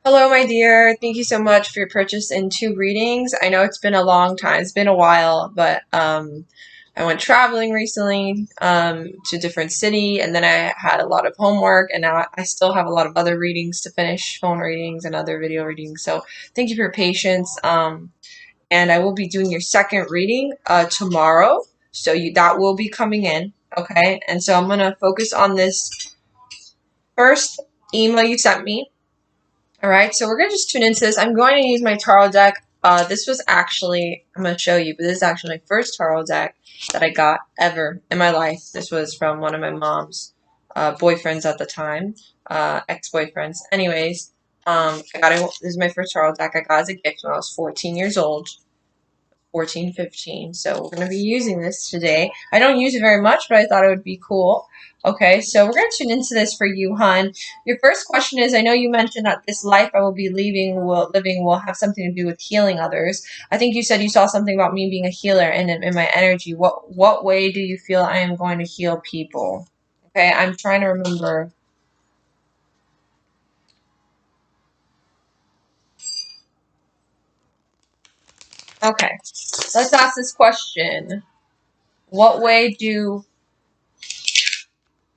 Hello, my dear. Thank you so much for your purchase in two readings. I know it's been a long time. It's been a while, but I went traveling recently to a different city, and then I had a lot of homework, and now I still have a lot of other readings to finish, phone readings and other video readings. So thank you for your patience. And I will be doing your second reading tomorrow, so that will be coming in, okay? And so I'm gonna focus on this first email you sent me. All right, so we're going to just tune into this. I'm going to use my tarot deck. This was actually, I'm going to show you, but this is actually my first tarot deck that I got ever in my life. This was from one of my mom's boyfriends at the time, ex-boyfriends. Anyways, I got it. This is my first tarot deck I got as a gift when I was 14 years old. 14, 15. So we're going to be using this today. I don't use it very much, but I thought it would be cool. Okay, so we're going to tune into this for you, hon. Your first question is, I know you mentioned that this life I will be living will have something to do with healing others. I think you said you saw something about me being a healer and in my energy. What way do you feel I am going to heal people? Okay, I'm trying to remember. Okay, let's ask this question. What way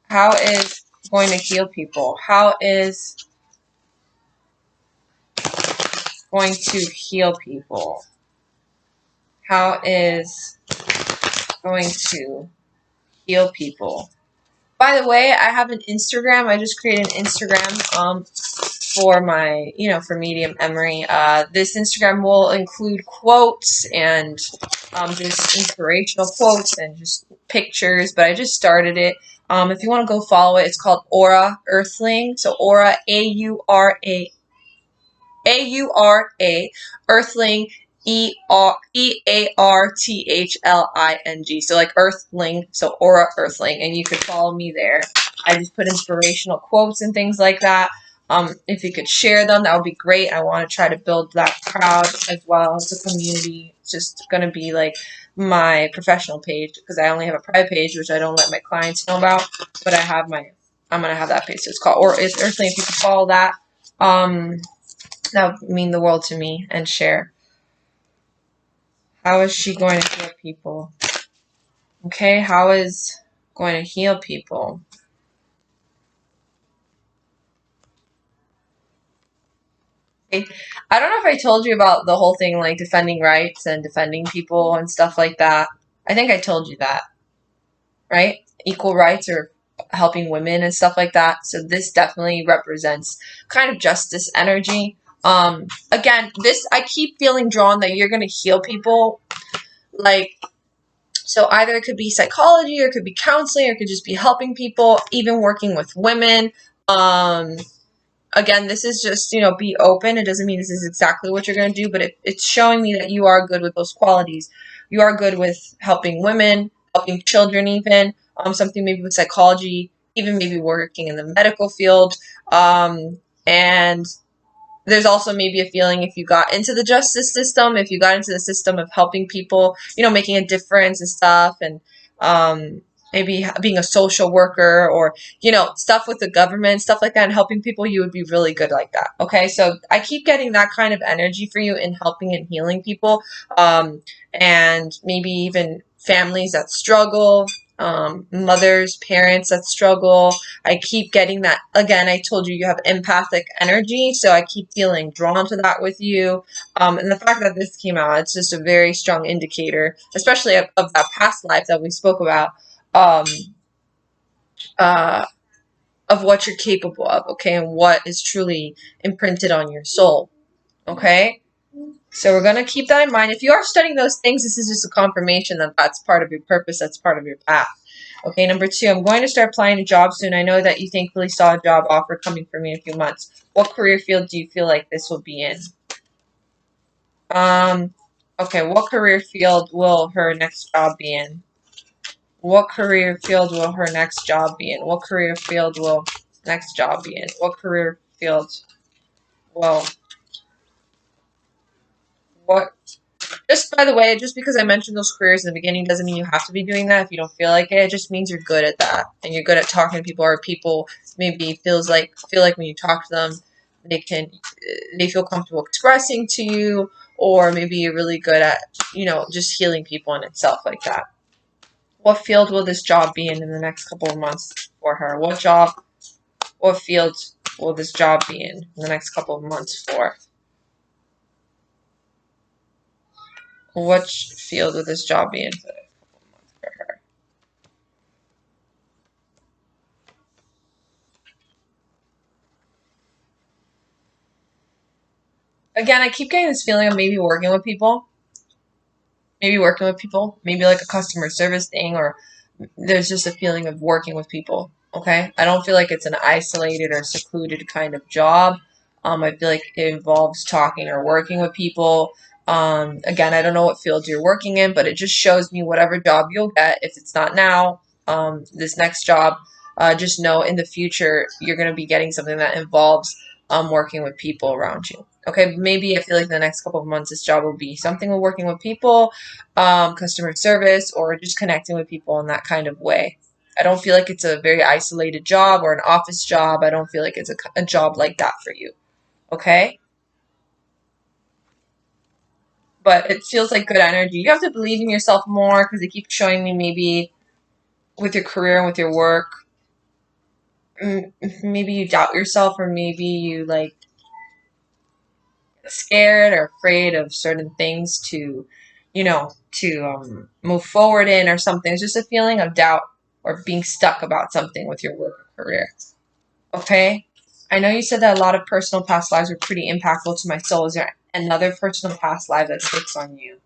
how is going to heal people? How is going to heal people? How is going to heal people? By the way, I have an Instagram. I just created an Instagram for my, for Medium Emary. This Instagram will include quotes and just inspirational quotes and just pictures, but I just started it. If you want to go follow it, it's called Aura Earthling. So Aura, Aura, Earthling, EARTHLING. So like Earthling, so Aura Earthling, and you could follow me there. I just put inspirational quotes and things like that. If you could share them, that would be great. I want to try to build that crowd as well as a community. It's just going to be like my professional page because I only have a private page, which I don't let my clients know about. But I'm going to have that page. So it's called, or it's Earthling. If you could follow that. That would mean the world to me and share. How is she going to heal people? Okay, how is going to heal people? I don't know if I told you about the whole thing like defending rights and defending people and stuff like that. I think I told you that, right? Equal rights or helping women and stuff like that. So this definitely represents kind of justice energy. Again, I keep feeling drawn that you're going to heal people. Like, so either it could be psychology or it could be counseling or it could just be helping people, even working with women. Again, this is just, be open. It doesn't mean this is exactly what you're going to do, but it's showing me that you are good with those qualities. You are good with helping women, helping children even, something maybe with psychology, even maybe working in the medical field. And there's also maybe a feeling if you got into the justice system, if you got into the system of helping people, making a difference and stuff, and maybe being a social worker or, stuff with the government, stuff like that, and helping people, you would be really good like that. Okay, so I keep getting that kind of energy for you in helping and healing people, and maybe even families that struggle, mothers, parents that struggle. I keep getting that. Again, I told you you have empathic energy, so I keep feeling drawn to that with you. And the fact that this came out, it's just a very strong indicator, especially of that past life that we spoke about, um, uh, of what you're capable of, okay, and what is truly imprinted on your soul, okay? So we're going to keep that in mind. If you are studying those things, this is just a confirmation that that's part of your purpose, that's part of your path. Okay, number 2, I'm going to start applying to jobs soon. I know that you thankfully saw a job offer coming for me in a few months. What career field do you feel like this will be in? Okay, what career field will her next job be in? What career field will her next job be in? What career field will next job be in? What career field will... What... Just by the way, just because I mentioned those careers in the beginning doesn't mean you have to be doing that if you don't feel like it. It just means you're good at that and you're good at talking to people, or people maybe feel like when you talk to them, they feel comfortable expressing to you, or maybe you're really good at, just healing people in itself like that. What field will this job be in the next couple of months for her? What field will this job be in the next couple of months for? What field will this job be in for the next couple of months for her? Again, I keep getting this feeling of maybe working with people. Maybe like a customer service thing, or there's just a feeling of working with people. Okay, I don't feel like it's an isolated or secluded kind of job. I feel like it involves talking or working with people. Again, I don't know what field you're working in, but it just shows me whatever job you'll get. If it's not now, this next job, just know in the future you're going to be getting something that involves working with people around you. Okay, maybe I feel like the next couple of months this job will be something with working with people, customer service, or just connecting with people in that kind of way. I don't feel like it's a very isolated job or an office job. I don't feel like it's a job like that for you. Okay? But it feels like good energy. You have to believe in yourself more because it keeps showing me maybe with your career and with your work, maybe you doubt yourself, or maybe you like scared or afraid of certain things to move forward in or something. It's just a feeling of doubt or being stuck about something with your work or career. Okay? I know you said that a lot of personal past lives were pretty impactful to my soul. Is there another personal past life that sticks on you?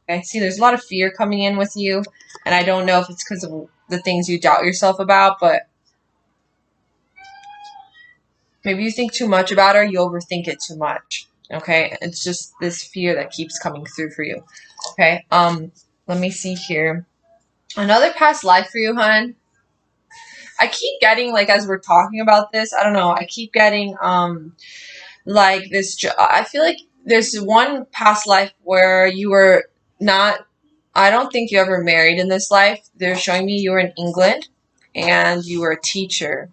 Okay? See, there's a lot of fear coming in with you, and I don't know if it's because of the things you doubt yourself about, but maybe you think too much about it or you overthink it too much. Okay? It's just this fear that keeps coming through for you. Okay? Let me see here. Another past life for you, hon. I keep getting, like, as we're talking about this, I don't know, I keep getting like this I feel like there's one past life where you were not, I don't think you ever married in this life. They're showing me you were in England and you were a teacher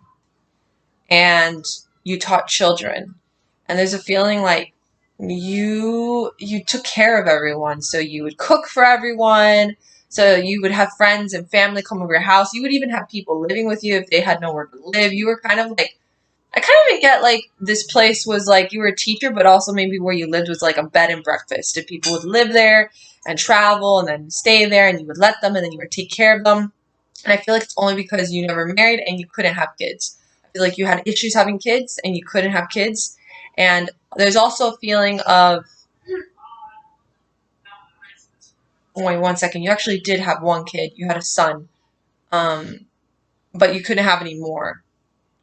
and you taught children. And there's a feeling like you took care of everyone. So you would cook for everyone. So you would have friends and family come over your house. You would even have people living with you if they had nowhere to live. You were kind of like, I kind of get like this place was like you were a teacher, but also maybe where you lived was like a bed and breakfast. If people would live there and travel and then stay there, and you would let them and then you would take care of them. And I feel like it's only because you never married and you couldn't have kids. I feel like you had issues having kids and you couldn't have kids. And there's also a feeling of, wait 1 second, you actually did have one kid. You had a son, um, but you couldn't have any more.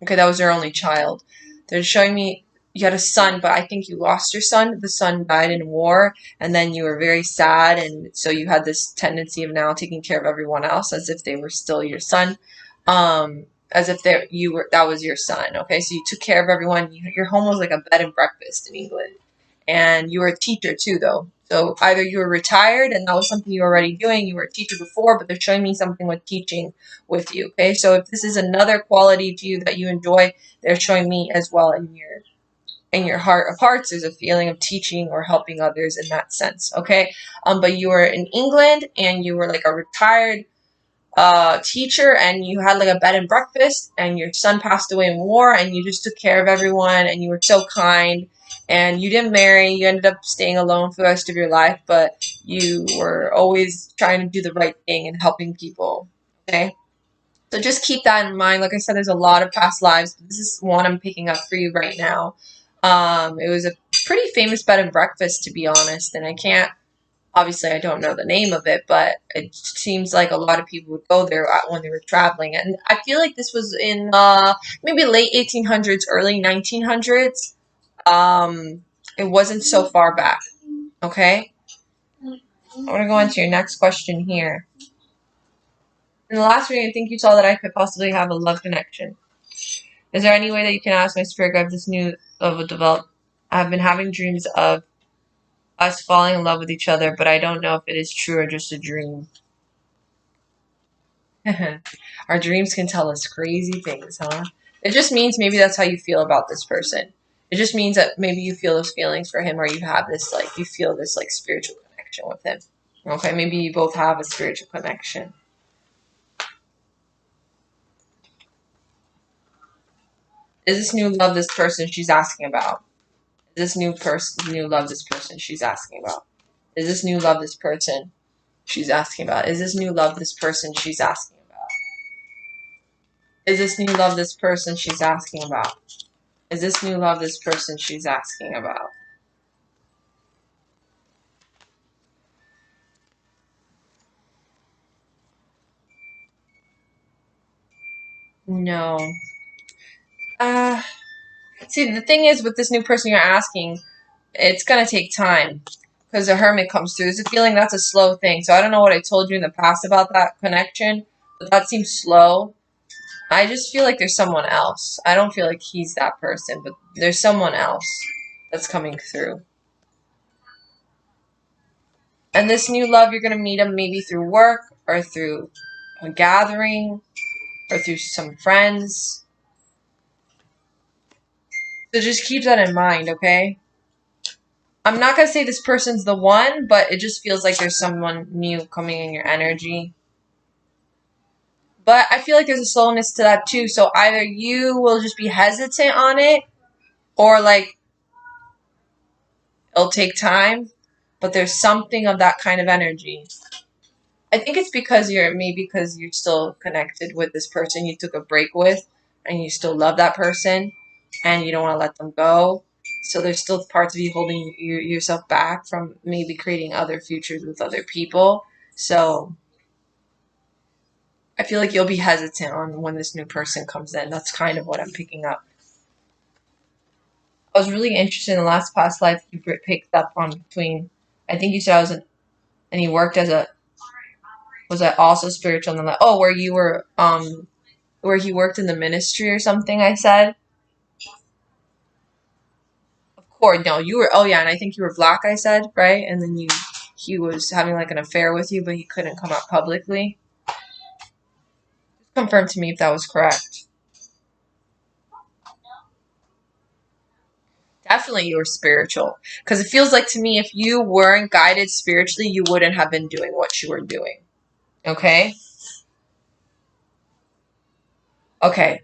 Okay, that was your only child. They're showing me you had a son, but I think you lost your son. The son died in war, and then you were very sad, and so you had this tendency of now taking care of everyone else as if they were still your son, as if that was your son. Okay, so you took care of everyone. Your home was like a bed and breakfast in England, and you were a teacher too, though. So either you were retired and that was something you were already doing, you were a teacher before, but they're showing me something with teaching with you. Okay, so if this is another quality to you that you enjoy, they're showing me as well in your heart of hearts. There's a feeling of teaching or helping others in that sense. Okay, but you were in England and you were like a retired teacher, and you had like a bed and breakfast, and your son passed away in war, and you just took care of everyone, and you were so kind, and you didn't marry. You ended up staying alone for the rest of your life, but you were always trying to do the right thing and helping people. Okay, so just keep that in mind. Like I said, there's a lot of past lives, but this is one I'm picking up for you right now. It was a pretty famous bed and breakfast, to be honest, and I can't, obviously I don't know the name of it, but it seems like a lot of people would go there when they were traveling. And I feel like this was in maybe late 1800s, early 1900s. It wasn't so far back. Okay, I want to go on to your next question here. In the last reading, I think you saw that I could possibly have a love connection. Is there any way that you can ask my spirit guide this new level develop? I've been having dreams of us falling in love with each other, but I don't know if it is true or just a dream. Our dreams can tell us crazy things, huh? It just means maybe that's how you feel about this person. It just means that maybe you feel those feelings for him, or you have this, like, you feel this, like, spiritual connection with him. Okay, maybe you both have a spiritual connection. Is this new love this person she's asking about? Is this new love this person she's asking about? Is this new love this person she's asking about? Is this new love this person she's asking about? Is this new love this person she's asking about? Is this new love this person she's asking about? No. Uh, See, the thing is with this new person you're asking, it's going to take time because the hermit comes through. There's a feeling that's a slow thing. So I don't know what I told you in the past about that connection, but that seems slow. I just feel like there's someone else. I don't feel like he's that person, but there's someone else that's coming through. And this new love, you're going to meet him maybe through work or through a gathering or through some friends. So just keep that in mind, okay? I'm not going to say this person's the one, but it just feels like there's someone new coming in your energy. But I feel like there's a slowness to that too. So either you will just be hesitant on it, or like it'll take time, but there's something of that kind of energy. I think it's because you're still connected with this person you took a break with, and you still love that person, and you don't want to let them go. So there's still parts of you holding yourself back from maybe creating other futures with other people. So I feel like you'll be hesitant on when this new person comes in. That's kind of what I'm picking up. I was really interested in the last past life you picked up on between. I think you said I was and you worked as a. Was that also spiritual? And oh, where you were where he worked in the ministry or something. I said. Of course, no, you were. Oh yeah, and I think you were black. I said right, and then he was having like an affair with you, but he couldn't come out publicly. Just confirm to me if that was correct. Definitely you were spiritual. Because it feels like to me, if you weren't guided spiritually, you wouldn't have been doing what you were doing. Okay? Okay.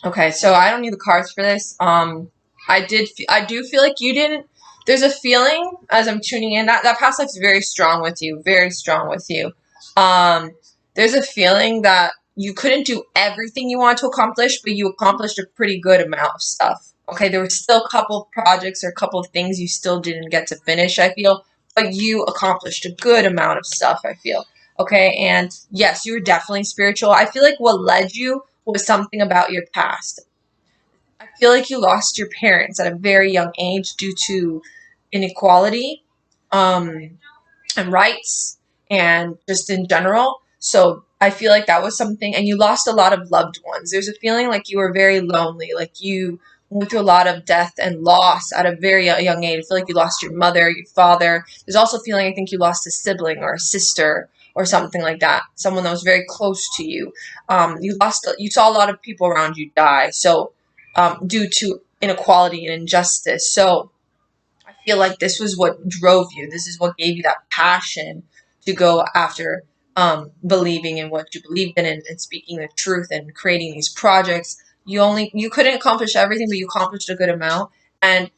Okay, so I don't need the cards for this. I do feel like you didn't. There's a feeling as I'm tuning in that past life's very strong with you, very strong with you. Um, there's a feeling that you couldn't do everything you want to accomplish, but you accomplished a pretty good amount of stuff. Okay, there were still a couple of projects or a couple of things you still didn't get to finish. I feel, but you accomplished a good amount of stuff. I feel. Okay, and yes, you were definitely spiritual. I feel like what led you was something about your past. I feel like you lost your parents at a very young age due to inequality, um, and rights, and just in general. So I feel like that was something, and you lost a lot of loved ones. There's a feeling like you were very lonely, like you went through a lot of death and loss at a very young age. I feel like you lost your mother, your father. There's also a feeling I think you lost a sibling or a sister or something like that, someone that was very close to you. You saw a lot of people around you die. So due to inequality and injustice. So I feel like this was what drove you. This is what gave you that passion to go after believing in what you believed in, and speaking the truth and creating these projects. You couldn't accomplish everything, but you accomplished a good amount. And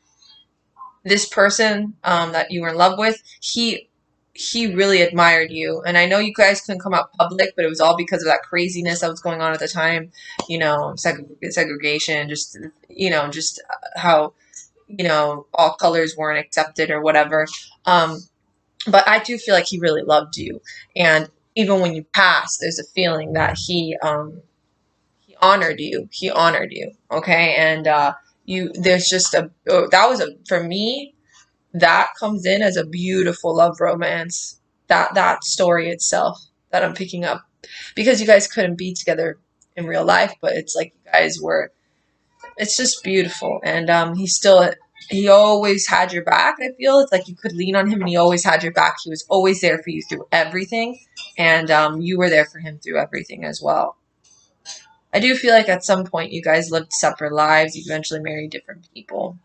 this person that you were in love with, he really admired you. And I know you guys couldn't come out public, but it was all because of that craziness that was going on at the time. Segregation, just how all colors weren't accepted or whatever. But I do feel like he really loved you, and even when you passed, there's a feeling that he honored you. He honored you. Okay, and you there's just a that was a for me that comes in as a beautiful love romance. That story itself that I'm picking up, because you guys couldn't be together in real life, but it's like you guys were. It's just beautiful, and he always had your back. I feel it's like you could lean on him, and he always had your back. He was always there for you through everything, and you were there for him through everything as well. I do feel like at some point you guys lived separate lives. You eventually married different people.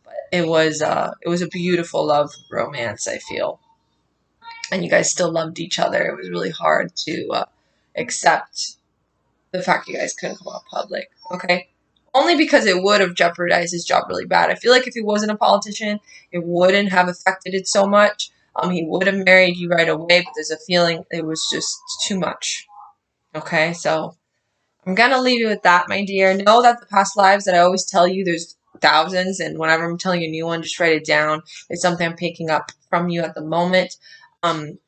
But it was a beautiful love romance, I feel. And you guys still loved each other. It was really hard to accept the fact you guys couldn't come out public. Okay? Only because it would have jeopardized his job really bad. I feel like if he wasn't a politician, it wouldn't have affected it so much. He would have married you right away, but there's a feeling it was just too much. Okay, so I'm gonna leave you with that, my dear. Know that the past lives that I always tell you, there's thousands, and whenever I'm telling you a new one, just write it down. It's something I'm picking up from you at the moment. Um,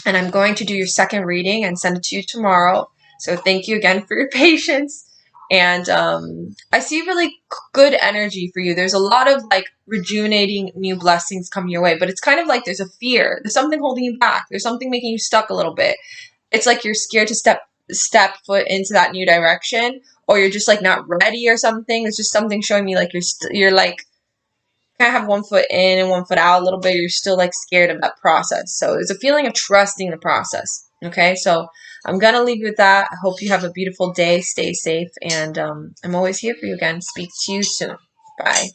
and I'm going to do your second reading and send it to you tomorrow. So thank you again for your patience. And I see really good energy for you. There's a lot of like rejuvenating new blessings coming your way, but it's kind of like there's a fear. There's something holding you back. There's something making you stuck a little bit. It's like you're scared to step foot into that new direction, or you're just like not ready or something. It's just something showing me like you're like kind of have one foot in and one foot out a little bit. You're still like scared of that process. So there's a feeling of trusting the process. Okay, so I'm gonna leave you with that. I hope you have a beautiful day. Stay safe, and I'm always here for you again. Speak to you soon. Bye.